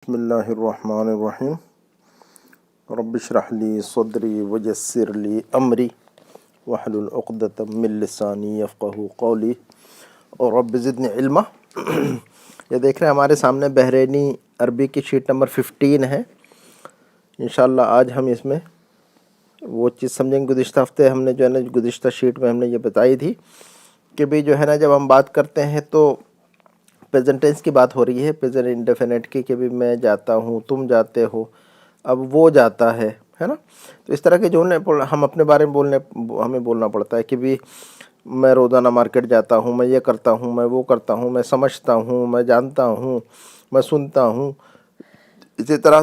بسم اللہ الرحمن الرحیم رب اشرح لی صدری ویسر لی امری واحلل عقدۃ من لسانی یفقہوا قولی اور رب زدنی علما۔ یہ دیکھ رہے ہیں ہمارے سامنے بحرینی عربی کی شیٹ نمبر 15 ہے۔ انشاءاللہ آج ہم اس میں وہ چیز سمجھیں گے۔ گزشتہ ہفتے ہم نے گزشتہ شیٹ میں ہم نے یہ بتائی تھی کہ بھی جب ہم بات کرتے ہیں تو پریزنٹ ٹینس کی بات ہو رہی ہے، پریزنٹ انڈیفینٹ کی، کہ بھی میں جاتا ہوں، تم جاتے ہو، اب وہ جاتا ہے نا۔ تو اس طرح کے جو ہم اپنے بارے میں ہمیں بولنا پڑتا ہے کہ بھی میں روزانہ مارکیٹ جاتا ہوں، میں یہ کرتا ہوں، میں وہ کرتا ہوں، میں سمجھتا ہوں، میں جانتا ہوں، میں سنتا ہوں۔ اسی طرح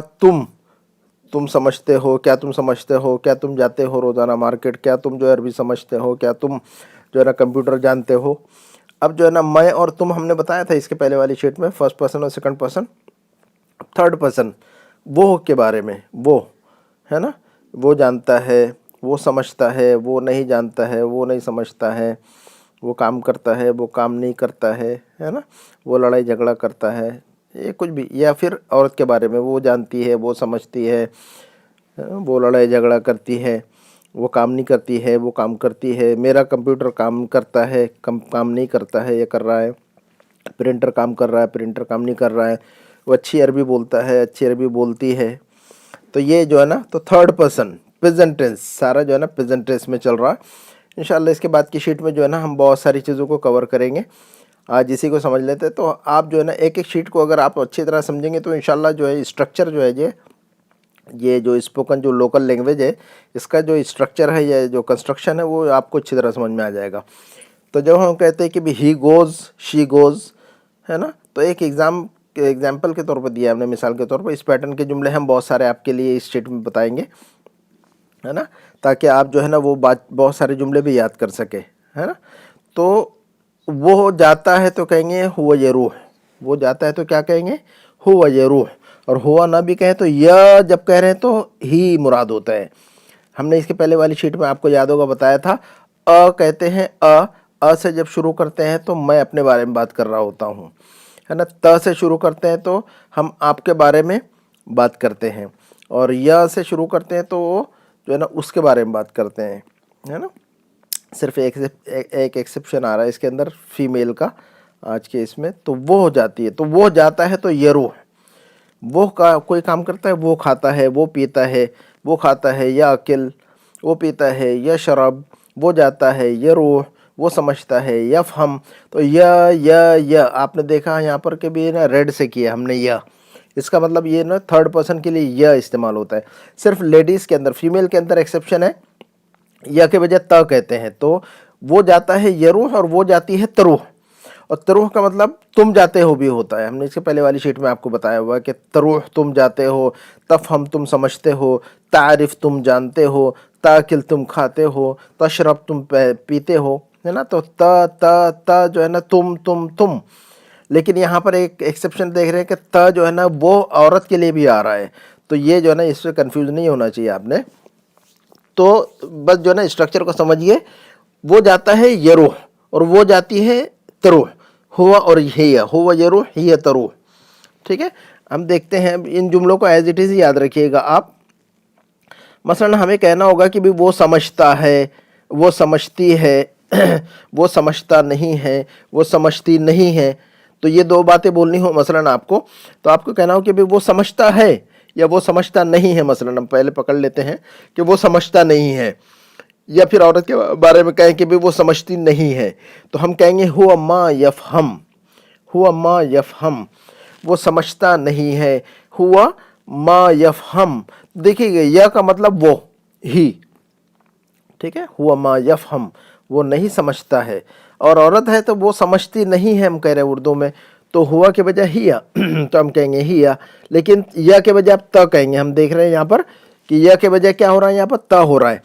تم سمجھتے ہو، کیا تم سمجھتے ہو، کیا تم جاتے ہو روزانہ مارکیٹ، کیا تم عربی سمجھتے ہو، کیا تم کمپیوٹر جانتے ہو۔ اب میں اور تم ہم نے بتایا تھا اس کے پہلے والی شیٹ میں، فرسٹ پرسن اور سیکنڈ پرسن، تھرڈ پرسن وہ کے بارے میں، وہ ہے نا، وہ جانتا ہے، وہ سمجھتا ہے، وہ نہیں جانتا ہے، وہ نہیں سمجھتا ہے، وہ کام کرتا ہے، وہ کام نہیں کرتا ہے نا، وہ لڑائی جھگڑا کرتا ہے، یہ کچھ بھی۔ یا پھر عورت کے بارے میں، وہ جانتی ہے، وہ سمجھتی ہے، وہ لڑائی جھگڑا کرتی ہے، وہ کام نہیں کرتی ہے، وہ کام کرتی ہے۔ میرا کمپیوٹر کام کرتا ہے، کام نہیں کرتا ہے، یہ کر رہا ہے۔ پرنٹر کام کر رہا ہے، پرنٹر کام نہیں کر رہا ہے۔ وہ اچھی عربی بولتا ہے، اچھی عربی بولتی ہے۔ تو یہ تو تھرڈ پرسن پریزنٹ ٹینس، سارا پریزنٹ ٹینس میں چل رہا ہے۔ انشاءاللہ اس کے بعد کی شیٹ میں ہم بہت ساری چیزوں کو کور کریں گے۔ آج اسی کو سمجھ لیتے ہیں۔ تو آپ ایک ایک شیٹ کو اگر آپ اچھی طرح سمجھیں گے تو انشاءاللہ اسٹرکچر یہ جو اسپوکن جو لوکل لینگویج ہے، اس کا جو اسٹرکچر ہے یا جو کنسٹرکشن ہے، وہ آپ کو اچھی طرح سمجھ میں آ جائے گا۔ تو جب ہم کہتے ہیں کہ بھی ہی گوز، شی گوز، ہے نا، تو ایک ایگزامپل کے طور پر دیا ہم نے، مثال کے طور پر۔ اس پیٹرن کے جملے ہم بہت سارے آپ کے لیے اس شیٹ میں بتائیں گے، ہے نا، تاکہ آپ وہ بہت سارے جملے بھی یاد کر سکے، ہے نا۔ تو وہ جاتا ہے تو کہیں گے ہوا یروح، وہ جاتا ہے تو کیا کہیں گے؟ ہوا یروح۔ اور ہوا نہ بھی کہیں تو یا جب کہہ رہے ہیں تو ہی مراد ہوتا ہے۔ ہم نے اس کے پہلے والی شیٹ میں آپ کو یاد ہوگا بتایا تھا، کہتے ہیں سے جب شروع کرتے ہیں تو میں اپنے بارے میں بات کر رہا ہوتا ہوں، ہے نا۔ سے شروع کرتے ہیں تو ہم آپ کے بارے میں بات کرتے ہیں، اور یا سے شروع کرتے ہیں تو وہ اس کے بارے میں بات کرتے ہیں، ہے نا۔ صرف ایک ایکسیپشن آ رہا ہے اس کے اندر، فیمیل کا آج کے اس میں۔ تو وہ ہو جاتی ہے، تو وہ جاتا ہے تو یروح، وہ کوئی کام کرتا ہے، وہ کھاتا ہے، وہ پیتا ہے، وہ کھاتا ہے، یا اکل، وہ پیتا ہے، یا شرب، وہ جاتا ہے، یروح، وہ سمجھتا ہے، یفہم۔ تو یا آپ نے دیکھا یہاں پر کہ بھی ریڈ سے کیا ہم نے یا، اس کا مطلب یہ تھرڈ پرسن کے لیے یا استعمال ہوتا ہے۔ صرف لیڈیز کے اندر، فیمیل کے اندر ایکسیپشن ہے، یا کے بجائے کہتے ہیں۔ تو وہ جاتا ہے یروح اور وہ جاتی ہے تروح، اور تروح کا مطلب تم جاتے ہو بھی ہوتا ہے۔ ہم نے اس کے پہلے والی شیٹ میں آپ کو بتایا ہوا کہ تروح تم جاتے ہو، تفہم تم سمجھتے ہو، تعرف تم جانتے ہو، تاکل تم کھاتے ہو، تشرب تم پیتے ہو، ہے نا۔ تو تا تم۔ لیکن یہاں پر ایک ایکسیپشن دیکھ رہے ہیں کہ وہ عورت کے لیے بھی آ رہا ہے۔ تو یہ اس سے کنفیوز نہیں ہونا چاہیے آپ نے۔ تو بس اسٹرکچر کو سمجھیے، وہ جاتا ہے یروح اور وہ جاتی ہے تروح، ہوا اور ہیا، ہوا یروح، ہیا تروح، ٹھیک ہے۔ ہم دیکھتے ہیں ان جملوں کو ایز اٹ از یاد رکھیے گا آپ۔ مثلا ہمیں کہنا ہوگا کہ بھی وہ سمجھتا ہے، وہ سمجھتی ہے، وہ سمجھتا نہیں ہے، وہ سمجھتی نہیں ہے۔ تو یہ دو باتیں بولنی ہو مثلا آپ کو، تو آپ کو کہنا ہو کہ بھی وہ سمجھتا ہے یا وہ سمجھتا نہیں ہے۔ مثلا ہم پہلے پکڑ لیتے ہیں کہ وہ سمجھتا نہیں ہے، یا پھر عورت کے بارے میں کہیں کہ بھی وہ سمجھتی نہیں ہے، تو ہم کہیں گے ہوا ما یفہم، ہوا ما یفہم، وہ سمجھتا نہیں ہے، ہوا ما یفہم۔ دیکھیے گا یا کا مطلب وہ، ہی، ٹھیک ہے، ہوا ما یفہم، وہ نہیں سمجھتا ہے۔ اور عورت ہے تو وہ سمجھتی نہیں ہے، ہم کہہ رہے ہیں اردو میں، تو ہوا کے بجائے ہیا، تو ہم کہیں گے ہیا۔ لیکن یا کے بجائے آپ کہیں گے۔ ہم دیکھ رہے ہیں یہاں پر کہ یا کے بجائے کیا ہو رہا ہے، یہاں پر ہو رہا ہے۔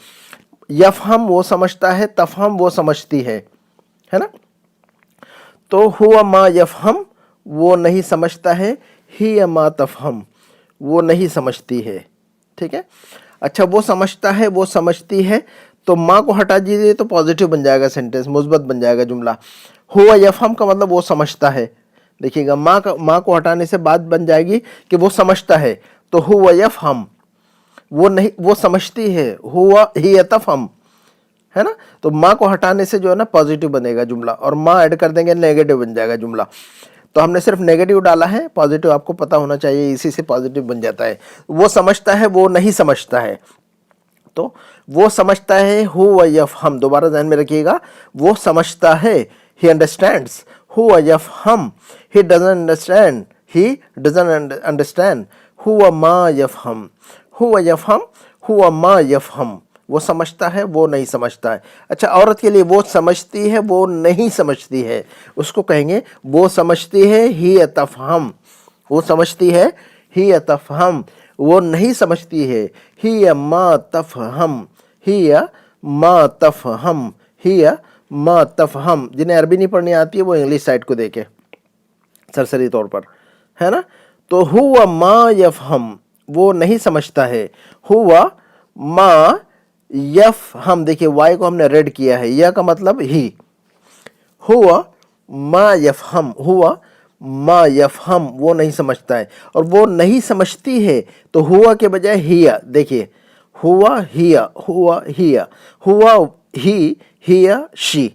یفہم وہ سمجھتا ہے، تفہم وہ سمجھتی ہے نا۔ تو ہوا ما یفہم، وہ نہیں سمجھتا ہے، ہی ما تفہم، وہ نہیں سمجھتی ہے، ٹھیک ہے۔ اچھا، وہ سمجھتا ہے، وہ سمجھتی ہے، تو ماں کو ہٹا دیجیے تو پازیٹیو بن جائے گا، سینٹینس مثبت بن جائے گا جملہ۔ ہوا یفہم کا مطلب وہ سمجھتا ہے، देखिएगा माँ को हटाने से बात बन जाएगी कि वो समझता है, तो हुवा यफहम, वो नहीं, वो समझती है, हुवा हिया तफहम, है ना। तो माँ को हटाने से जो है ना पॉजिटिव बनेगा जुमला, और माँ ऐड कर देंगे नेगेटिव बन जाएगा जुमला। तो हमने सिर्फ नेगेटिव डाला है, पॉजिटिव आपको पता होना चाहिए, इसी से पॉजिटिव बन जाता है। वो समझता है, वो नहीं समझता है, तो वो समझता है हुवा यफहम, दोबारा ध्यान में रखिएगा, वो समझता है, ही अंडरस्टैंड्स, हुवा यफहम, he doesn't understand, he doesn't understand, हुवा मा यफहम, हुवा यफहम, हुवा मा यफहम, वो समझता है, वो नहीं समझता है। अच्छा, औरत के लिए वो समझती है, वो नहीं समझती है, उसको कहेंगे वो समझती है ही तफहम, वो समझती है ही तफहम, वो नहीं समझती है ही मा तफहम, ही मा तफहम, ही मा तफहम। जिन्हें अरबी नहीं पढ़नी आती है वो इंग्लिश साइड को देखे सरसरी तौर पर, है ना। तो हुवा मा यफहम, वो नहीं समझता है, हुआ मा यफहम, देखिए वाई को हमने रेड किया है, यह का मतलब ही, हुआ मा यफहम, हुआ मा यफहम, वो नहीं समझता है, और वो नहीं समझती है, तो हुआ के बजाय हिया, देखिए हुआ हिया, हुआ हिया, हुआ ही, हिया शी।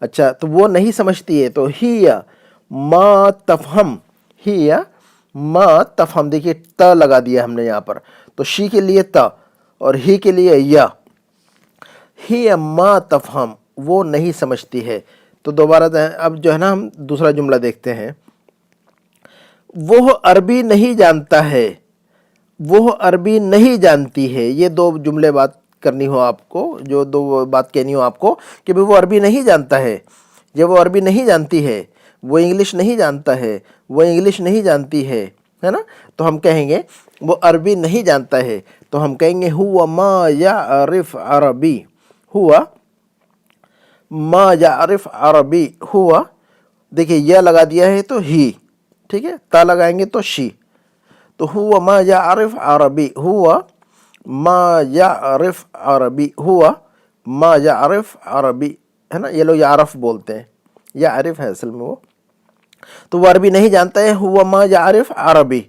अच्छा, तो वो नहीं समझती है, तो हिया मा तफहम, हिया मा तफहम, देखिए त लगा दिया हमने यहाँ पर, तो शी के लिए त और ही के लिए या, ही मा तफहम, वो नहीं समझती है। तो दोबारा अब जो है ना हम दूसरा जुमला देखते हैं, वो अरबी नहीं जानता है, वो अरबी नहीं जानती है। ये दो जुमले बात करनी हो आपको, जो दो बात कहनी हो आपको कि भाई वो अरबी नहीं जानता है, जब वो अरबी नहीं जानती है, वो इंग्लिश नहीं जानता है, वो इंग्लिश नहीं जानती है ना। तो हम कहेंगे वो अरबी नहीं जानता है, तो हम कहेंगे हुआ मा यारिफ अरबी, हुआ मा यारिफ अरबी, हुआ, देखिए यह लगा दिया है तो ही, ठीक है, ता लगाएंगे तो शी, तो हुआ मा यारिफ अरबी, हुआ मा यारिफ अरबी, हुआ मा यारिफ अरबी, है ना। ये लोग यारफ बोलते हैं, यारिफ है असल में वो। तो वो अरबी नहीं जानता है, हुआ मा यारिफ अरबी,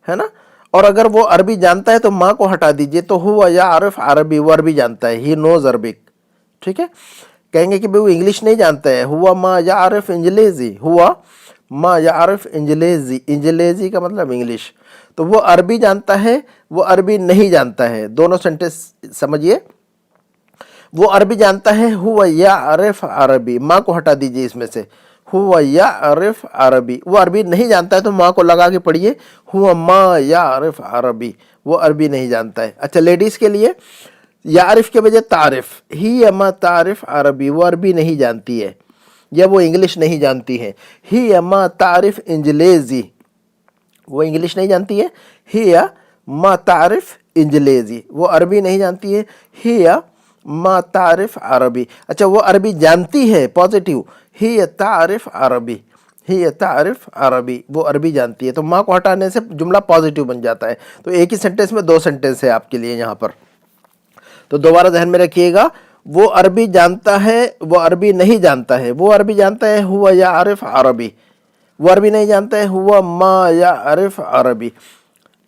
है ना। और अगर वो अरबी जानता है तो माँ को हटा दीजिए, तो हुआ यारिफ अरबी, वो अरबी जानता है, ही नोज अरबिक, ठीक है। कहेंगे कि भाई वो इंग्लिश नहीं जानता है, हुआ मा यारिफ इंजलेजी, हुआ मा यारिफ इंजलेजी, इंजलेजी का मतलब इंग्लिश। तो वो अरबी जानता है, वो अरबी नहीं जानता है, दोनों सेंटेंस समझिए। वो अरबी जानता है, हुआ यारिफ अरबी, माँ को हटा दीजिए इसमें से, हुआ यारिफ अरबी। वो अरबी नहीं जानता है तो माँ को लगा के पढ़िए, हुआ मा यारिफ अरबी, वो अरबी नहीं जानता है। अच्छा, लेडीज़ के लिए यारिफ के बजाय तारिफ, ही अमा तारिफ अरबी, वो अरबी नहीं जानती है या वो इंग्लिश नहीं जानती है, ही अमा तारिफ इंजलेजी, वो इंग्लिश नहीं जानती है, ही मा तारिफ इंजलेजी, वो अरबी नहीं जानती है, ही मा तारिफ अरबी। अच्छा, वो अरबी जानती है, पॉजिटिव, ही तारिफ अरबी, ही तारिफ अरबी, वो अरबी जानती है। तो माँ को हटाने से जुमला पॉजिटिव बन जाता है। तो एक ही सेंटेंस में दो सेंटेंस है आपके लिए यहाँ पर, तो दोबारा ध्यान में रखिएगा। वो अरबी जानता है, वो अरबी नहीं जानता है, वो अरबी जानता है, हुआ यारिफ अरबी, वो अरबी नहीं जानता है, हुआ मा यारिफ अरबी।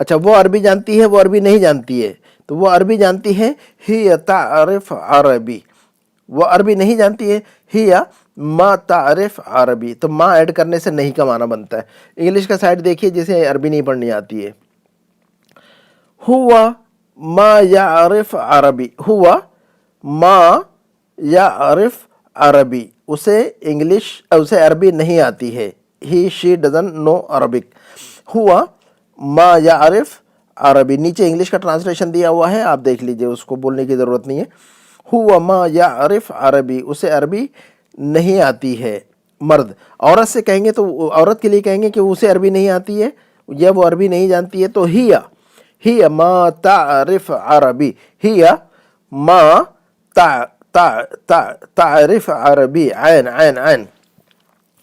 अच्छा, वो अरबी जानती है, वो अरबी नहीं जानती है, तो वो अरबी जानती है, ही तारिफ अरबी, वो अरबी नहीं जानती है, ही मा तारिफ अरबी। तो माँ ऐड करने से नहीं का माना बनता है। इंग्लिश का साइड देखिए जिसे अरबी नहीं पढ़नी आती है, हुआ मा यारिफ अरबी, हुआ मा यारिफ अरबी, उसे इंग्लिश, उसे अरबी नहीं आती है, ही शी डजंट नो अरबिक, हुआ मा यारिफ अरबी। नीचे इंग्लिश का ट्रांसलेशन दिया हुआ है, आप देख लीजिए, उसको बोलने की ज़रूरत नहीं है। हुआ मा यारिफ अरबी, उसे अरबी नहीं आती है, मर्द। औरत से कहेंगे तो औरत के लिए कहेंगे कि उसे अरबी नहीं आती है या वो अरबी नहीं जानती है, तो हिया मा तारिफ अरबी, हिया मा तारिफ अरबी, ऐन ऐन ऐन,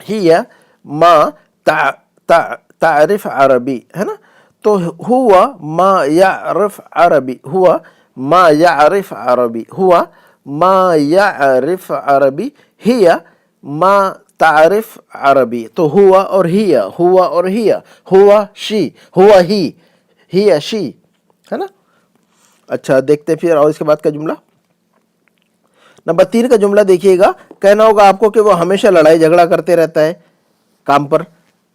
हिया मा तारिफ अरबी, है ना। तो हुआ मा यारिफ अरबी, हुआ मा यारिफ अरबी, हुआ मा यारिफ अरबी, हिया मा तारिफ अरबी। तो हुआ और हिया, हुआ और हिया, हुआ शी, हुआ ही या शी, है ना। अच्छा देखते हैं फिर और इसके बाद का जुमला। नंबर 3 का जुमला देखिएगा, कहना होगा आपको कि वो हमेशा लड़ाई झगड़ा करते रहता है काम पर,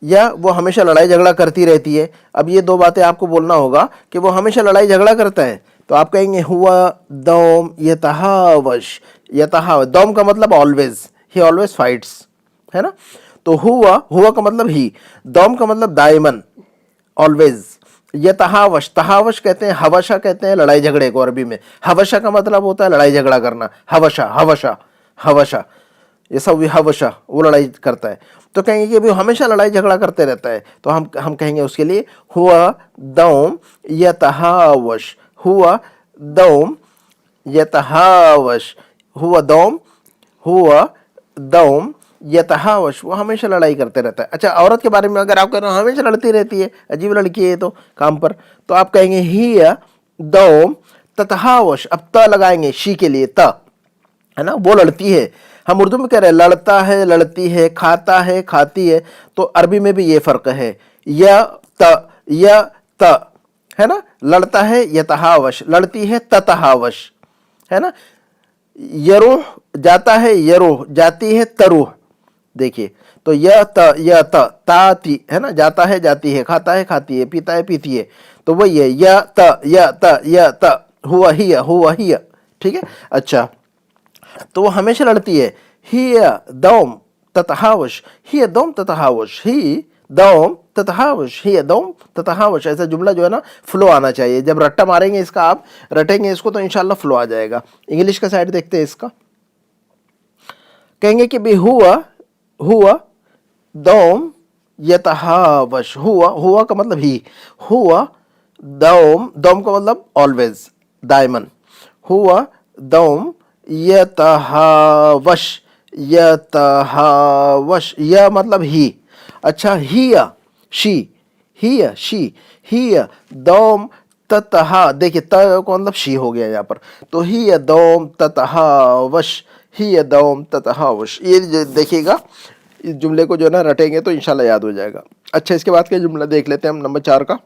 या वो हमेशा लड़ाई झगड़ा करती रहती है। अब ये दो बातें आपको बोलना होगा कि वो हमेशा लड़ाई झगड़ा करता है, तो आप कहेंगे हुआ दौम यतहावश। यतहावश, दौम का मतलब ऑलवेज, ही ऑलवेज फाइट्स, है ना। तो हुआ का मतलब ही, दौम का मतलब दायमन, ऑलवेज। यतहावश, तहावश कहते हैं, हवशा कहते हैं लड़ाई झगड़े को अरबी में। हवशा का मतलब होता है लड़ाई झगड़ा करना, हवशा हवशा हवशा, ये सब हवशा, वो लड़ाई करता है। तो कहेंगे कि वो हमेशा लड़ाई झगड़ा करते रहता है, तो हम कहेंगे उसके लिए हुआ दौम यतहावश, हुआ दौम यतहावश, हुआ दौम यतहावश, वो हमेशा लड़ाई करते रहता है। अच्छा औरत के बारे में अगर आप कह रहे हो हमेशा लड़ती रहती है, अजीब लड़की है तो काम पर, तो आप कहेंगे हिया दौम ततहावश। अब त लगाएंगे शी के लिए, त, है ना, वो लड़ती है। हम उर्दू में कह रहे हैं लड़ता है, लड़ती है, खाता है, खाती है, तो अरबी में भी ये फर्क है, य त, है ना। लड़ता है यतहावश, लड़ती है ततहावश, है ना। यरूह जाता है, यरूह जाती है, तरूह। देखिए तो य त ताती, है ना, जाता है जाती है, खाता है खाती है, पीता है पीती है, तो वही है य त, हुआ हिया, ठीक है। अच्छा तो वो हमेशा लड़ती है, हिया दौम ततहावश, हिया दौम ततहावश, ही दौम ततहावश, हिया दौम ततहावश। ऐसा जुमला जो है ना फ्लो आना चाहिए। जब रट्टा मारेंगे इसका, आप रटेंगे इसको, तो इंशाल्लाह फ्लो आ जाएगा। इंग्लिश का साइड देखते हैं इसका। कहेंगे कि भी हुआ दौम यतहावश, हुआ का मतलब ही, हुआ दौम का मतलब ऑलवेज, दायमन, हुआ दौम यतहावश, यह मतलब ही। अच्छा हिया शी, हिया दौम ततहा, देखिए त का मतलब शी हो गया यहाँ पर, तो हिया दौम ततहावश, हिया दौम ततहावश। ये देखिएगा, इस जुमले को जो है ना रटेंगे तो इंशाल्लाह याद हो जाएगा। अच्छा इसके बाद का जुमला देख लेते हैं हम, नंबर 4 का।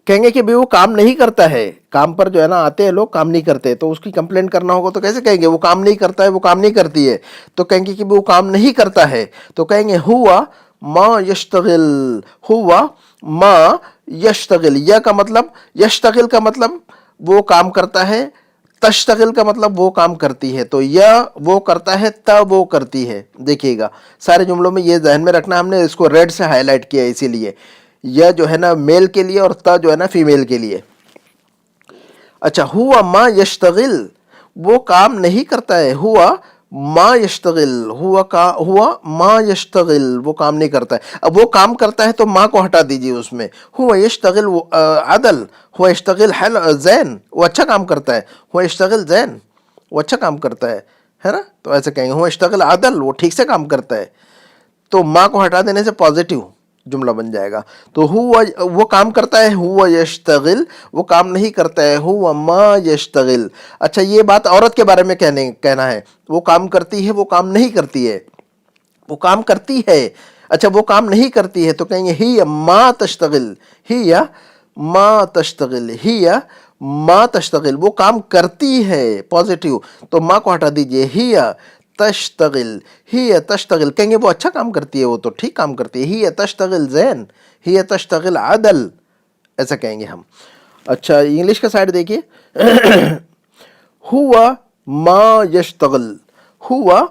कहेंगे कि भाई वो काम नहीं करता है, काम पर जो है ना आते हैं लोग काम नहीं करते, तो उसकी कंप्लेंट करना होगा, तो कैसे कहेंगे वो काम नहीं करता है, वो काम नहीं करती है, तो कहेंगे कि वो काम नहीं करता है, तो कहेंगे हुआ मा यश्तगिल, हुआ मा यश्तगिल। या का मतलब, यश्तगिल का मतलब वो काम करता है, तश्तगिल का मतलब वो काम करती है, तो यह वो करता है, त वो करती है। देखिएगा सारे जुमलों में ये ध्यान में रखना, हमने इसको रेड से हाईलाइट किया इसीलिए, यह जो है ना मेल के लिए और त जो है ना फीमेल के लिए। अच्छा हुआ मा यश्तगिल, वो काम नहीं करता है, हुआ मा यश्तगिल, हुआ मा यश्तगिल, वो काम नहीं करता है। अब वो काम करता है तो माँ को हटा दीजिए उसमें, हुआ यश्तगिल अदल, हुआ यश्तगिल हल जैन, वो अच्छा काम करता है, हुआ यश्तगिल जैन, वो अच्छा काम करता है ना। तो ऐसे कहेंगे हुआ यश्तगिल अदल, वो ठीक से काम करता है, तो माँ को हटा देने से पॉजिटिव जुमला बन जाएगा। तो हुआ वो काम करता है, हुआ यश्तगिल, वो काम नहीं करता है, हुआ मा यश्तगिल। अच्छा ये बात औरत के बारे में कहना है, वो काम करती है, वो काम नहीं करती है, वो काम करती है। अच्छा वो काम नहीं करती है, तो कहेंगे ही मा तश्तगिल, ही मा तश्तगिल, ही मा तश्तगिल, वो काम करती है, पॉजिटिव, तो माँ को हटा दीजिए, ही तश्तगिल, ही तश्तगिल, कहेंगे वो अच्छा काम करती है, वो तो ठीक काम करती है, ही तश्तगिल जैन, ही तश्तगिल अदल, ऐसा कहेंगे हम। अच्छा इंग्लिश का साइड देखिए। हुआ मा यश्तगिल, हुआ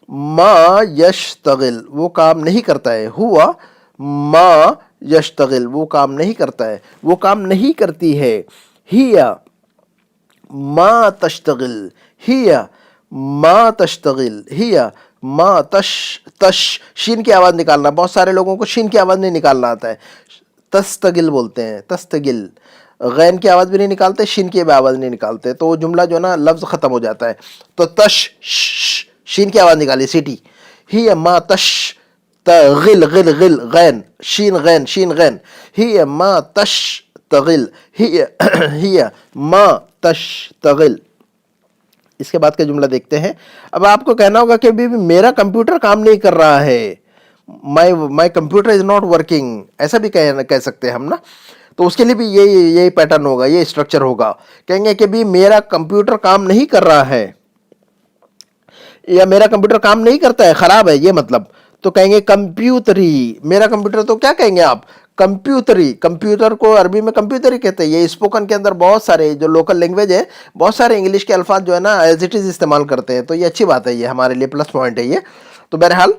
मा यश्तगिल, वो काम नहीं करता है, हुआ मा यश्तगिल, वो काम नहीं करता है, वो काम नहीं करती है। हिया मा तश्तगिल, हिया मा तश्तगिल, हिया मा तश शीन की आवाज़ निकालना, बहुत सारे लोगों को शीन की आवाज़ नहीं निकालना आता है, तस्तगिल बोलते हैं, तस्तगिल, गैन की आवाज़ भी नहीं निकालते, शीन की भी आवाज़ नहीं निकालते, तो वो जुमला जो ना लफ्ज़ ख़त्म हो जाता है। तो तश शीन की आवाज़ निकाली, सीटी, ही मा तश तगिल, गिल गिल गैन, शीन गैन, ही मा तश तगिल, ही मा तश तगिल। اس کے بعد کا جملہ دیکھتے ہیں. اب آپ کو کہنا ہوگا کہ میرا کمپیوٹر کام نہیں کر رہا ہے, my computer is not working, ایسا بھی کہہ سکتے ہیں ہم نا. تو اس کے لیے بھی یہی پیٹرن ہوگا, یہ اسٹرکچر ہوگا. کہیں گے کہ بھی میرا کمپیوٹر کام نہیں کر رہا ہے, یا میرا کمپیوٹر کام نہیں کرتا ہے, خراب ہے یہ مطلب. تو کہیں گے کمپیوٹری, میرا کمپیوٹر تو کیا کہیں گے آپ, کمپیوٹری. کمپیوٹر کو عربی میں کمپیوٹری کہتے ہیں. یہ اسپوکن کے اندر بہت سارے جو لوکل لینگویج ہے, بہت سارے انگلش کے الفاظ جو ہے نا ایز اٹ از استعمال کرتے ہیں. تو یہ اچھی بات ہے, یہ ہمارے لیے پلس پوائنٹ ہے یہ. تو بہرحال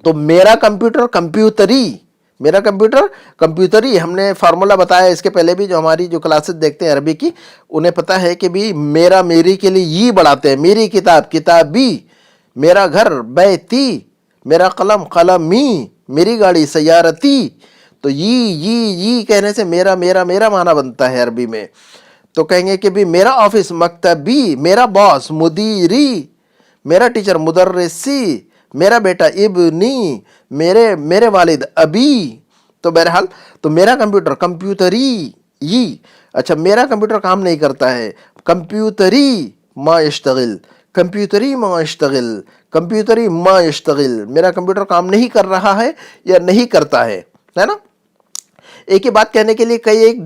تو میرا کمپیوٹر کمپیوٹری, میرا کمپیوٹر کمپیوٹری. ہم نے فارمولا بتایا اس کے پہلے بھی, جو ہماری جو کلاسز دیکھتے ہیں عربی کی انہیں پتہ ہے کہ بھی میرا میری کے لیے یہ بڑھاتے ہیں. میری کتاب کتابی, میرا گھر بیتی, میرا قلم قلمی, میری گاڑی سیارتی. تو یہ کہنے سے میرا میرا میرا معنی بنتا ہے عربی میں. تو کہیں گے کہ بھی میرا آفس مکتبی, میرا باس مدیری, میرا ٹیچر مدرسی, میرا بیٹا ابنی, میرے والد ابی. تو بہرحال تو میرا کمپیوٹر کمپیوٹری. اچھا, میرا کمپیوٹر کام نہیں کرتا ہے, کمپیوٹری ما یشتغل, کمپیوٹری ما یشتغل, کمپیوٹری ما یشتغل. میرا کمپیوٹر کام نہیں کر رہا ہے یا نہیں کرتا ہے نا. ایک ہی بات کہنے کے لیے کئی ایک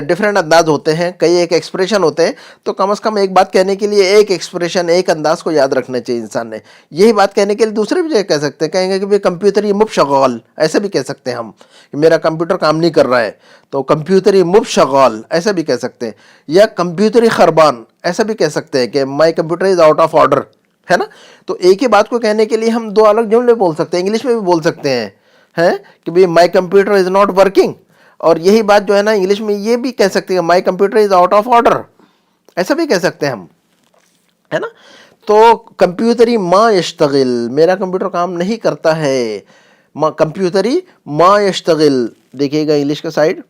ڈفرینٹ انداز ہوتے ہیں, کئی ایک ایکسپریشن ہوتے ہیں. تو کم از کم ایک بات کہنے کے لیے ایک ایکسپریشن, ایک انداز کو یاد رکھنا چاہیے انسان نے. یہی بات کہنے کے لیے دوسرے بھی کہہ سکتے ہیں, کہیں گے کہ کمپیوٹری مبشغال, ایسا بھی کہہ سکتے ہیں ہم کہ میرا کمپیوٹر کام نہیں کر رہا ہے. تو کمپیوٹری مبشغال ایسا بھی کہہ سکتے ہیں, یا کمپیوٹری خربان ایسا بھی کہہ سکتے ہیں کہ my computer is out of order, ہے نا. تو ایک ہی بات کو کہنے کے لیے ہم دو الگ جملے بول سکتے ہیں, انگلش میں بھی بول سکتے ہیں کہ my computer is not working. اور یہی بات جو ہے نا انگلش میں یہ بھی کہہ سکتے ہیں my computer is out of order, ایسا بھی کہہ سکتے ہیں ہم, ہے نا. تو کمپیوٹری ما یشتغل, میرا کمپیوٹر کام نہیں کرتا ہے, کمپیوٹری ما یشتغل. دیکھیے گا انگلش کا سائڈ,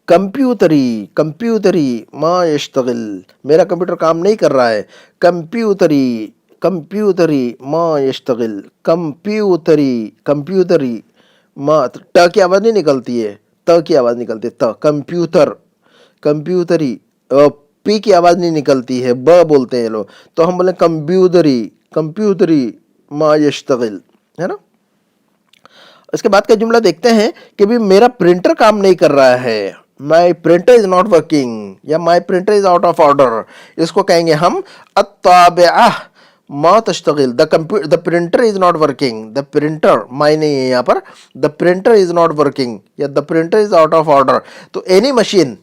کمپیوٹری ما یشتغل, میرا کمپیوٹر کام نہیں کر رہا ہے, کمپیوٹری ما یشتغل, کمپیوٹری ما, ٹ کی آواز نہیں نکلتی ہے, ت کی آواز نکلتی ہے, کمپیوٹری. پی کی آواز نہیں نکلتی ہے, ب بولتے ہیں لوگ. تو ہم بولیں کمپیوٹری ما یشتغل, ہے نا. اس کے بعد کا جملہ دیکھتے ہیں کہ بھی میرا پرنٹر کام نہیں کر رہا ہے, my printer is not working, یا my printer is out of order. اس کو کہیں گے ہم الطابعہ ما تشتغل, the printer is not working, the printer مائی نہیں ہے یہاں پر, the printer is not working, یا the printer is out of order. تو any machine,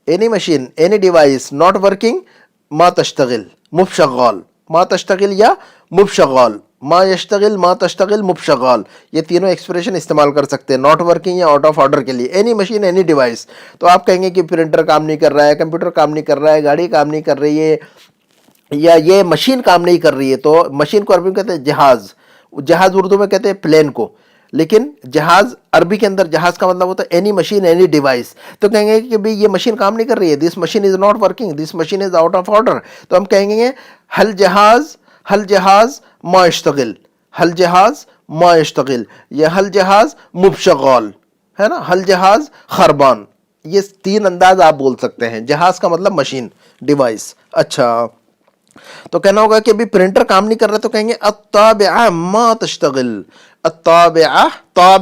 any device not working, ما تشتغل مبشغال, ما تشتغل یا مبشغال, ما یشتغل ما تشتغل مبشغال. یہ تینوں ایکسپریشن استعمال کر سکتے ہیں ناٹ ورکنگ یا آؤٹ آف آرڈر کے لیے. Any machine any device. تو آپ کہیں گے کہ پرنٹر کام نہیں کر رہا ہے, کمپیوٹر کام نہیں کر رہا ہے, گاڑی کام نہیں کر رہی ہے, یا یہ مشین کام نہیں کر رہی ہے. تو مشین کو عربی میں کہتے ہیں جہاز, جہاز اردو میں کہتے ہیں پلین کو, لیکن جہاز عربی کے اندر جہاز کا مطلب ہوتا ہے اینی مشین اینی ڈیوائس. تو کہیں گے کہ یہ مشین کام نہیں کر رہی ہے, this machine is not working, this machine is out of order. تو ہم کہیں گے حل جہاز ما یشتغل, حل جہاز ما یشتغل, یا حل جہاز مبشغال, ہے نا, حل جہاز خربان. یہ تین انداز آپ بول سکتے ہیں. جہاز کا مطلب مشین ڈیوائس. اچھا, تو کہنا ہوگا کہ ابھی پرنٹر کام نہیں کر رہا, تو کہیں گے الطابعہ ما تشتغل, تابعہ کا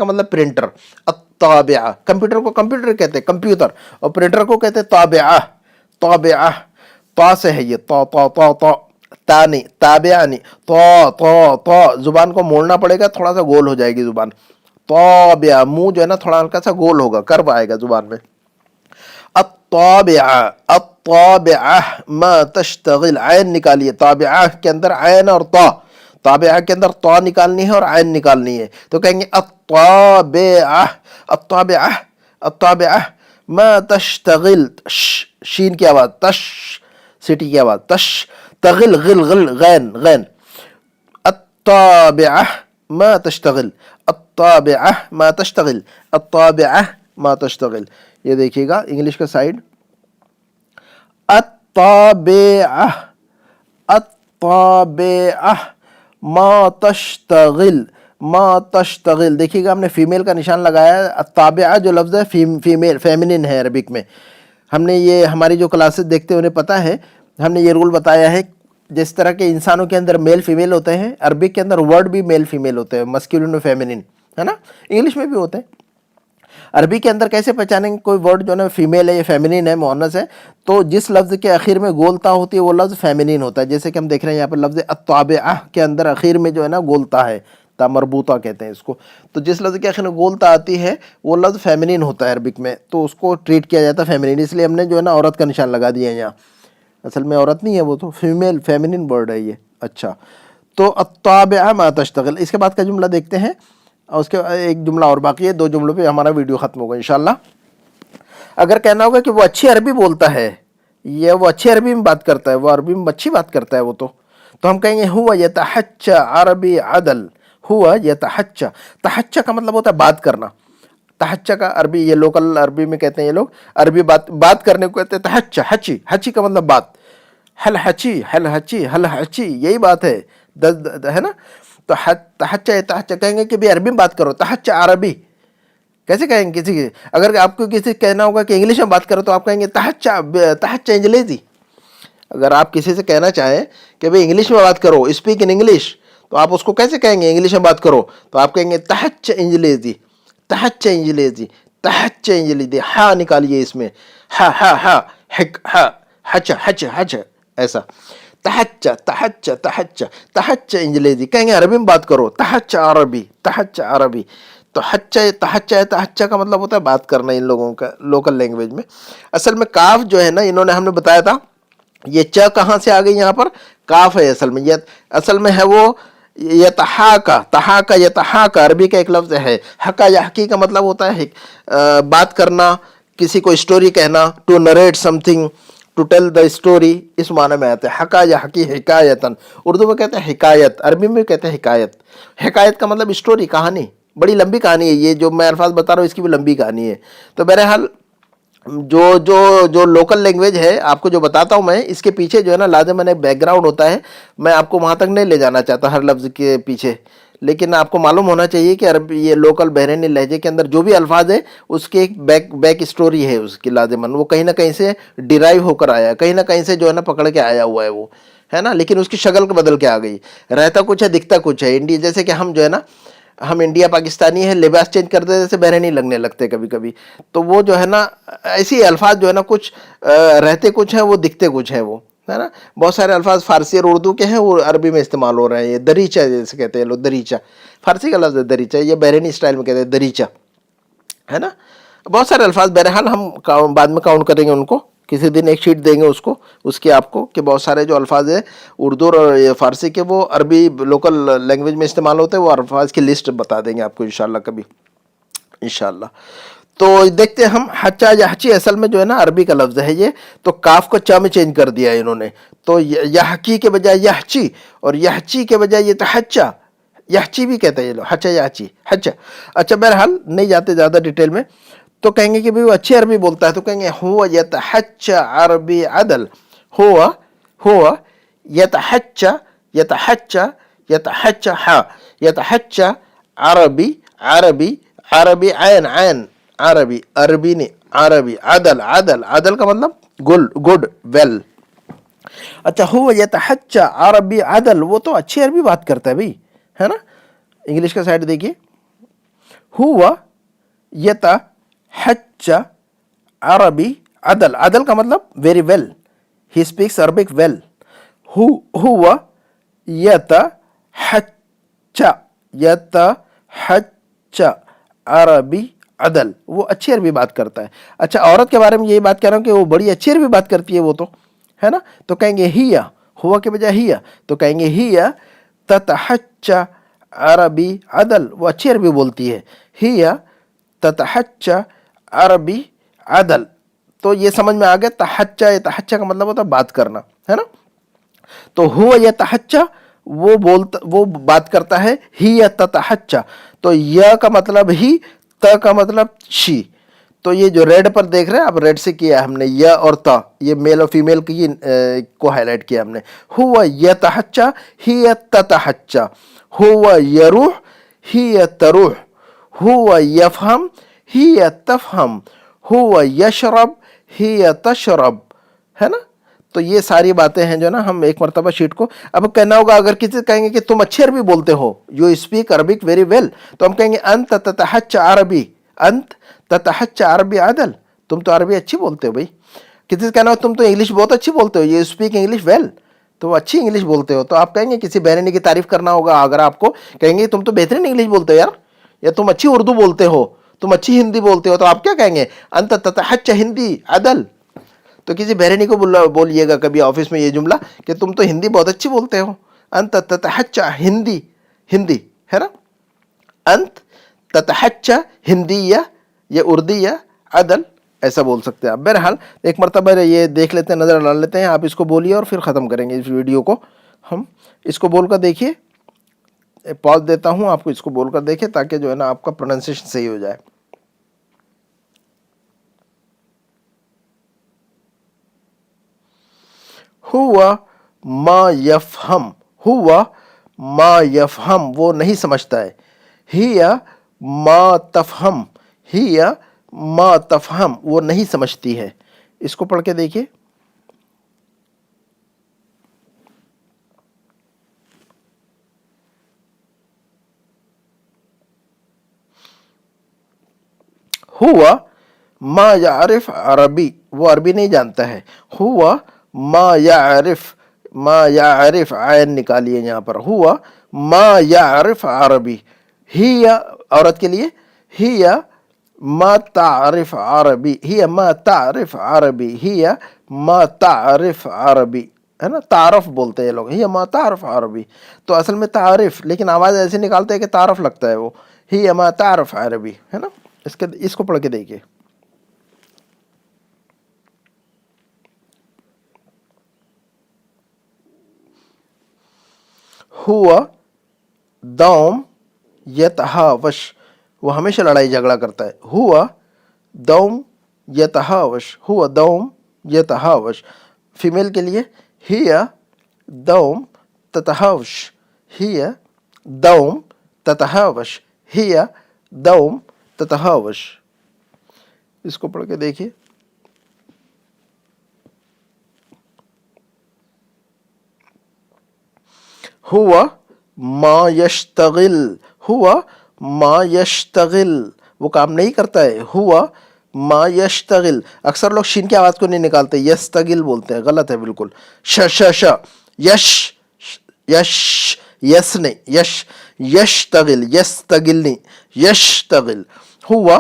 مطلب پرنٹر, الطابعہ. کمپیوٹر کو کمپیوٹر کہتے ہیں, کمپیوٹر, اور پرنٹر کو کہتے ہیں تابعہ. تا سے ہے یہ, تا نہیں, تابعہ نہیں, تا زبان کو موڑنا پڑے گا, تھوڑا سا گول ہو جائے گی زبان. تابعہ, منہ جو ہے نا تھوڑا ہلکا سا گول ہوگا, کرو آئے گا زبان میں. الطابعہ ما تشتغل, عین نکالیے, تابعہ کے اندر عین اور تا, تابعہ کے اندر تا نکالنی ہے اور عین نکالنی ہے. تو کہیں گے الطابعہ ما تشتغل, شین کی آواز, تش, سٹی کی آواز, تش, تغل غل غین, الطابعہ ما تشتغل, الطابعہ ما تشتغل, الطابعہ ما تشتغل. یہ دیکھیے گا انگلش کا سائڈ, الطابعہ ما تشتغل, دیکھیے گا ہم نے فیمیل کا نشان لگایا ہے. الطابعہ جو لفظ ہے فیمیل فیمنن ہے عربک میں, हमने ये हमारी जो क्लासेस देखते हैं उन्हें पता है, हमने ये रूल बताया है। जिस तरह के इंसानों के अंदर मेल फीमेल होते हैं, अरबिक के अंदर वर्ड भी मेल फीमेल होते हैं, मस्कुलिन और फेमिनिन, है ना। इंग्लिश में भी होते हैं। अरबी के अंदर कैसे पहचानेंगे कोई वर्ड जो है ना फीमेल है या फेमिनिन है, मुअन्नस है? तो जिस लफ्ज़ के आखिर में गोलता होती है वो लफ्ज़ फेमिनिन होता है। जैसे कि हम देख रहे हैं यहाँ पर लफ्ज़ अत्ताबिअह के अंदर आखिर में जो है ना गोलता है, ता मरबूता कहते हैं इसको। तो जिस लफ्ज़ के आखिर में गोलता आती है वो लफ्ज़ फेमिनिन होता है अरबिक में, तो उसको ट्रीट किया जाता है फेमिनिन। इसलिए हमने जो है ना औरत का निशान लगा दिया है यहाँ। असल में औरत नहीं है वो, तो फीमेल फेमिनिन वर्ड है ये। अच्छा, तो अत्ताबिअह मा तश्तगिल, इसके बाद का जुमला देखते हैं और उसके एक जुमला और बाकी है। 2 जुमलों पे हमारा वीडियो ख़त्म होगा इंशाल्लाह। अगर कहना होगा कि वो अच्छी अरबी बोलता है या वो अच्छी अरबी में बात करता है, वो अरबी में अच्छी बात करता है वो, तो हम कहेंगे हुआ यतहच्चा अरबी अदल, हुआ यतहच्चा। तहच्चा का मतलब होता है बात करना। तहच्चा का अरबी, ये लोकल अरबी में कहते हैं ये लोग, अरबी बात करने को कहते हैं तहच्चा। हची, हची का मतलब बात। हल हची, हल हची, हल हची, यही बात है, है ना। तो तहच्चा तहच्चा कहेंगे कि भाई अरबी में बात करो, तहच्चा अरबी कैसे कहेंगे किसी के? अगर आपको किसी कहना होगा कि इंग्लिश में बात करो तो आप कहेंगे तहच्चा, तहच्चा इंजलेजी। अगर आप किसी से कहना चाहें कि भाई इंग्लिश में बात करो, स्पीक इन इंग्लिश, तो आप उसको कैसे कहेंगे इंग्लिश में बात करो? तो आप कहेंगे तहच्चा इंजलेजी, तहच्चा इंजलेजी, तहच्चा इंजलेजी। हा निकालिए इसमें, हा हा हा, हा हच हच हच, ऐसा तहच्चा तहच्चा तहच्चा तहच्चा इंजलेजी। कहेंगे अरबी में बात करो, तहच्चा अरबी, तहच्चा अरबी। तो हच्चा तहच्चा तहच्चा का मतलब होता है बात करना इन लोगों का लोकल लैंग्वेज में। असल में काफ जो है ना, इन्होंने हमने बताया था ये च कहाँ से आ गई, यहाँ पर काफ है असल में। ये असल में है वो यतहाका, तहाका यतहाका अरबी का एक लफ्ज़ है। हका या हकी का मतलब होता है बात करना, किसी को स्टोरी कहना, to narrate something, to tell the story, इस माने में आते हैं। हका या हकी हिकायतन, उर्दू में कहते हैं हिकायत, अरबी में कहते हैं हिकायत। हिकायत का मतलब स्टोरी, कहानी, बड़ी लंबी कहानी है। ये जो मैं अल्फाज बता रहा हूँ इसकी भी लंबी कहानी है। तो बहरहाल जो जो जो लोकल लैंग्वेज है आपको जो बताता हूँ मैं, इसके पीछे जो है ना लाज़िमन एक बैकग्राउंड होता है। मैं आपको वहाँ तक नहीं ले जाना चाहता हर लफ्ज़ के पीछे, लेकिन आपको मालूम होना चाहिए कि अरबी ये लोकल बहरीनी लहजे के अंदर जो भी अल्फाज है उसकी एक बैक स्टोरी है उसकी लाज़िमन। वो कहीं ना कहीं से डिराइव होकर आया, कहीं ना कहीं से जो है ना पकड़ के आया हुआ है वो, है ना। लेकिन उसकी शक्ल बदल के आ गई, रहता कुछ है दिखता कुछ है। इंडिया जैसे कि हम जो है ना, हम इंडिया पाकिस्तानी है, लिबास चेंज करते जैसे बहरीनी लगने लगते कभी कभी। तो वो जो है ना ऐसी अल्फाज जो है ना कुछ रहते कुछ हैं वो दिखते कुछ हैं वो, है ना। बहुत सारे अल्फाज फारसी और उर्दू के हैं वो अरबी में इस्तेमाल हो रहे हैं। ये दरीचा जैसे कहते हैं लोग, दरीचा फारसी का लफ्ज़ है दरीचा, ये बहरीनी स्टाइल में कहते हैं दरीचा, है ना। बहुत सारे अल्फाज, बहरहाल हम बाद में काउंट करेंगे उनको, किसी दिन एक शीट देंगे उसको, उसकी आपको, कि बहुत सारे जो अल्फाज है उर्दू और फारसी के वो अरबी लोकल लैंग्वेज में इस्तेमाल होते हैं, वो अल्फाज की लिस्ट बता देंगे आपको इंशाल्लाह कभी, इंशाल्लाह। तो देखते हैं हम, हच्चा या हची असल में जो है ना अरबी का लफ्ज़ है ये। तो काफ को चा में चेंज कर दिया है इन्होंने, तो यहकी के बजाय यहची, और यहची के बजाय ये तहच्चा, यहची भी कहते हैं ये लोग, हच्चा यहची, हच्चा। अच्छा, बहरहाल नहीं जाते ज़्यादा डिटेल में। तो कहेंगे कि भाई वो अच्छी अरबी बोलता है, तो कहेंगे हुआ यतहच्चा अरबी अदल, हुआ हुआ यतहच्चा यतहच्चा यतहच्चा, हा यतहच्चा अरबी अरबी अरबी, ऐन ऐन अरबी, अरबी ने अरबी, अदल अदल, अदल का मतलब गुड गुड वेल। अच्छा, हुआ यतहच्चा अरबी अदल, वो तो अच्छी अरबी बात करता है भाई, है ना। इंग्लिश का साइड देखिए, हुआ यतहच्चा अरबी अदल, अदल का मतलब very well, he speaks Arabic well. हुआ यतहच्चा यतहच्चा अरबी अदल, वो अच्छी अरबी बात करता है। अच्छा, औरत के बारे में यही बात कर रहा हूँ कि वो बड़ी अच्छी अरबी बात करती है वो तो, है ना। तो कहेंगे हिया, हुआ के बजाय हिया, तो कहेंगे हिया ततहच्चा अरबी अदल, वो अच्छी अरबी बोलती है। हिया ततहच्चा अरबी अदल, तो ये समझ में आ गया। तहच्चा, तहच्चा का मतलब होता है बात करना, है ना। तो हुआ यतहच्चा, वो बात करता है। ही ततहच्चा, तो य का मतलब ही, त का मतलब शी। तो ये जो रेड पर देख रहे हैं आप, रेड से किया हमने य और त, ये मेल और फीमेल की को हाईलाइट किया हमने। हुआ यतहच्चा ही ततहच्चा, हुआ यरूह ही तरूह, हुआ यफहम ही तफहम, हुआ यशरब हिया तशरब, है ना। तो ये सारी बातें हैं जो ना हम एक मरतबा शीट को, अब कहना होगा अगर किसी कहेंगे कि तुम अच्छी अरबी बोलते हो, you speak Arabic very well, तो हम कहेंगे अंत ततहच्च अरबी, अंत ततहच्च अरबी अदल, तुम तो अरबी अच्छी बोलते हो भाई। किसी से कहना हो तुम तो इंग्लिश बहुत अच्छी बोलते हो, यू स्पीक इंग्लिश वेल, तो अच्छी इंग्लिश बोलते हो, तो आप कहेंगे किसी बहरीनी की तारीफ करना होगा, अगर आपको कहेंगे तुम तो बेहतरीन इंग्लिश बोलते हो यार, या तुम अच्छी उर्दू बोलते हो, तुम अच्छी हिंदी बोलते हो, तो आप क्या कहेंगे, अंत ततहच्च हिंदी अदल। तो किसी बहरीनी को बोलिएगा कभी ऑफिस में ये जुमला कि तुम तो हिंदी बहुत अच्छी बोलते हो, अंत ततहच्च हिंदी, हिंदी, है ना, अंत ततहच्च हिंदी या उर्दी या अदल, ऐसा बोल सकते हैं आप। बहरहाल एक मरतबा ये देख लेते हैं, नज़र डाल लेते हैं, आप इसको बोलिए और फिर ख़त्म करेंगे इस वीडियो को। हम इसको बोलकर देखिए, पॉज देता हूँ, आपको इसको बोलकर देखिए ताकि जो है ना आपका प्रोनाउंसिएशन सही हो जाए। हुआ मा यफहम, हुआ मा यफहम, वो नहीं समझता है। हिया मा तफहम, हिया मा तफहम, वो नहीं समझती है। इसको पढ़ के देखिए। हुआ मा यारिफ अरबी, वो अरबी नहीं जानता है। हुआ मा यारिफ, मा यारिफ, आयन निकालिए यहाँ पर, हुआ मा यारिफ अरबी। हिया औरत के लिए, हिया मा तारिफ अरबी, हिया मा तारिफ अरबी, हिया मा तारिफ अरबी, है ना, तारफ बोलते हैं लोग, हिया मा तारफ अरबी, तो असल में तारिफ, लेकिन आवाज़ ऐसे निकालते हैं कि तारफ लगता है वो, हिया मा तारफ अरबी, है ना। इसको पढ़ के देखिए। हुआ दौम यतहावश, वो हमेशा लड़ाई झगड़ा करता है। हुआ दौम यतहावश, हुआ दौम यतहावश। फीमेल के लिए हिया दौम ततहावश, हिया दौम ततहावश, हिया दौम ततहावश। इसको पढ़ के देखिए। हुआ मा यश्तगिल, हुआ मा यश्तगिल, वो काम नहीं करता है। हुआ मा यश्तगिल, अक्सर लोग शीन की आवाज़ को नहीं निकालते, यस्तगिल बोलते हैं, गलत है बिल्कुल। श श श, यश, यश, यस नहीं, यश, यश्तगिल, यस्तगिल नहीं, यश्तगिल। हुआ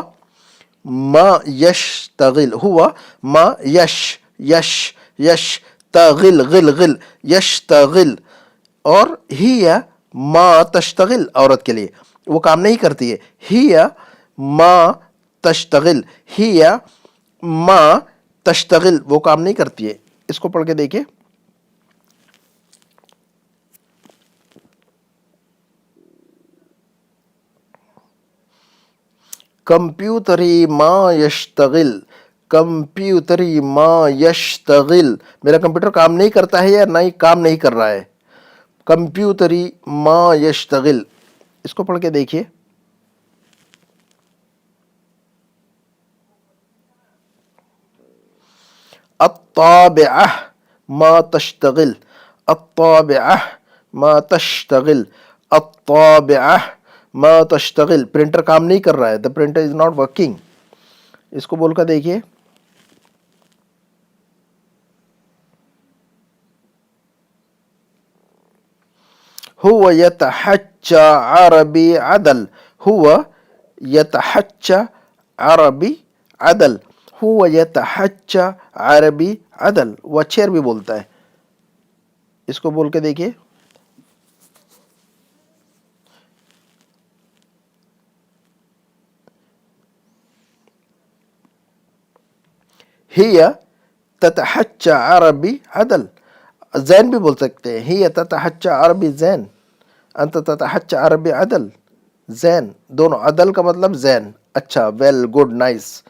मा यश्तगिल, हुआ मा यश, यश, यश, तगिल, गिल गिल, यश्तगिल। और हिया मा तश्तगिल, औरत के लिए वो काम नहीं करती है। हिया मा तश्तगिल, हिया मा तश्तगिल, वो काम नहीं करती है। इसको पढ़ के देखिए। कंप्यूटरी मा यश्तगिल, कंप्यूटरी मा यश्तगिल, मेरा कंप्यूटर काम नहीं करता है या नहीं काम नहीं कर रहा है। कंप्यूटरी मा यश्तगिल, इसको पढ़ के देखिए। अत्ताबिअह मा तश्तगिल, अत्ताबिअह मा तश्तगिल, अत्ताबिअह मा तश्तगिल, प्रिंटर काम नहीं कर रहा है, the printer is not working. इसको बोलकर देखिए। हुवा यतहज्जा अरबी अदल, हुवा यतहज्जा अरबी अदल, हुवा यतहज्जा अरबी अदल, वो अच्छी अरबी बोलता है। इसको बोल के देखिए। हिया ततहज्जा अरबी अदल, जैन भी बोल सकते हैं, हिया ततहज्जा अरबी जैन, अंत ततहज्जा अरबी अदल, जैन, दोनों, अदल का मतलब जैन, अच्छा, वेल, गुड, नाइस।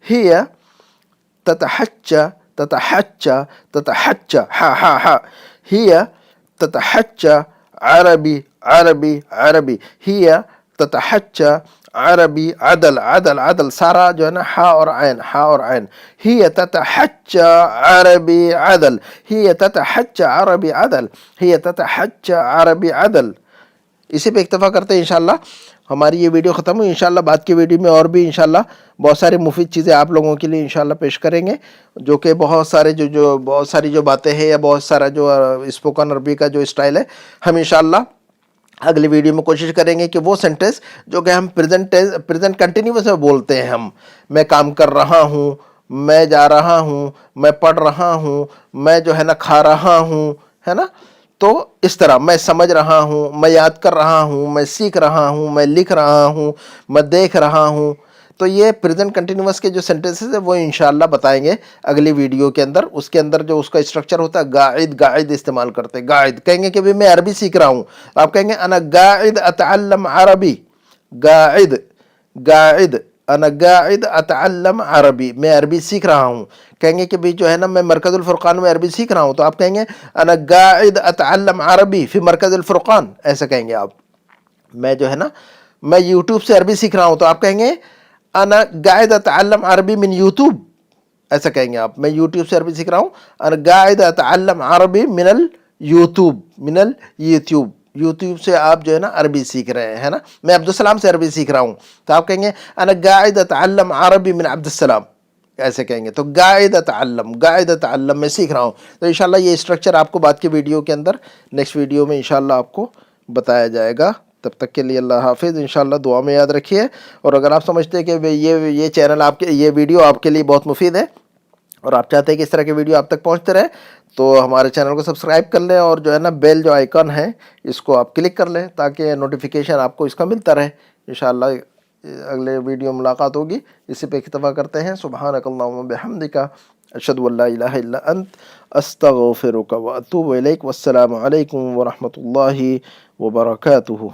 हिया ततहज्जा, ततहज्जा, ततहज्जा, हा हा हा, हिया ततहज्जा अरबी अरबी अरबी, हिया ततहज्जा عربی عدل عدل عدل سارا جو ہے نا ہا اور عین ہا اور عین ہی تتحجى عربی عدل ہی تتحجى عربی عدل ہی تتحجى عربی عدل. اسی پہ اکتفا کرتے ہیں انشاءاللہ. ہماری یہ ویڈیو ختم ہوئی. انشاءاللہ بعد کی ویڈیو میں اور بھی انشاءاللہ بہت ساری مفید چیزیں آپ لوگوں کے لیے انشاءاللہ پیش کریں گے, جو کہ بہت سارے بہت ساری جو باتیں ہیں یا بہت سارا جو اسپوکن عربی کا جو اسٹائل ہے, ہم انشاءاللہ اگلی ویڈیو میں کوشش کریں گے کہ وہ سینٹنس جو کہ ہم پریزنٹ کنٹینیوس میں بولتے ہیں, ہم میں کام کر رہا ہوں, میں جا رہا ہوں, میں پڑھ رہا ہوں, میں جو ہے نا کھا رہا ہوں, ہے نا, تو اس طرح میں سمجھ رہا ہوں, میں یاد کر رہا ہوں, میں سیکھ رہا ہوں, میں لکھ رہا ہوں, میں دیکھ رہا ہوں. تو یہ پریزنٹ کنٹینیوس کے جو سینٹنسز ہیں وہ انشاءاللہ بتائیں گے اگلی ویڈیو کے اندر. اس کے اندر جو اس کا اسٹرکچر ہوتا ہے قاعد قاعد استعمال کرتے ہیں. قاعد کہیں گے کہ بھی میں عربی سیکھ رہا ہوں, آپ کہیں گے انا قاعد اتعلم عربی. قاعد قاعد انا قاعد اتعلم عربی, میں عربی سیکھ رہا ہوں. کہیں گے کہ بھی جو ہے نا میں مرکز الفرقان میں عربی سیکھ رہا ہوں, تو آپ کہیں گے انا قاعد اتعلم عربی فی مرکز الفرقان, ایسا کہیں گے آپ. میں جو ہے نا میں یوٹیوب سے عربی سیکھ رہا ہوں, تو آپ کہیں گے انا قاعد اتعلم عربی من یوٹیوب, ایسا کہیں گے آپ. میں یوٹیوب سے عربی سیکھ رہا ہوں, انا قاعد اتعلم عربی من الیوٹیوب, من الیوٹیوب, یوٹیوب سے آپ جو ہے نا عربی سیکھ رہے ہیں, ہے نا. میں عبدالسلام سے عربی سیکھ رہا ہوں, تو آپ کہیں گے انا قاعد اتعلم عربی من عبدالسلام, ایسے کہیں گے. تو قاعد اتعلم میں سیکھ رہا ہوں. تو انشاءاللہ یہ اسٹرکچر آپ کو بعد کی ویڈیو کے اندر نیکسٹ ویڈیو میں انشاءاللہ آپ کو بتایا جائے گا. تب تک کے لیے اللہ حافظ. انشاءاللہ دعا میں یاد رکھیے. اور اگر آپ سمجھتے ہیں کہ یہ چینل آپ کے, یہ ویڈیو آپ کے لیے بہت مفید ہے اور آپ چاہتے ہیں کہ اس طرح کے ویڈیو آپ تک پہنچتے رہے, تو ہمارے چینل کو سبسکرائب کر لیں, اور جو ہے نا بیل جو آئیکن ہے اس کو آپ کلک کر لیں تاکہ نوٹیفیکیشن آپ کو اس کا ملتا رہے. انشاءاللہ اگلے ویڈیو ملاقات ہوگی. اسی پہ اکتفا کرتے ہیں. سبحانک اللہم بحمدک اشہد ان لا الہ الا انت استغفرک واتوب الیک. والسلام علیکم ورحمۃ اللہ وبرکاتہ.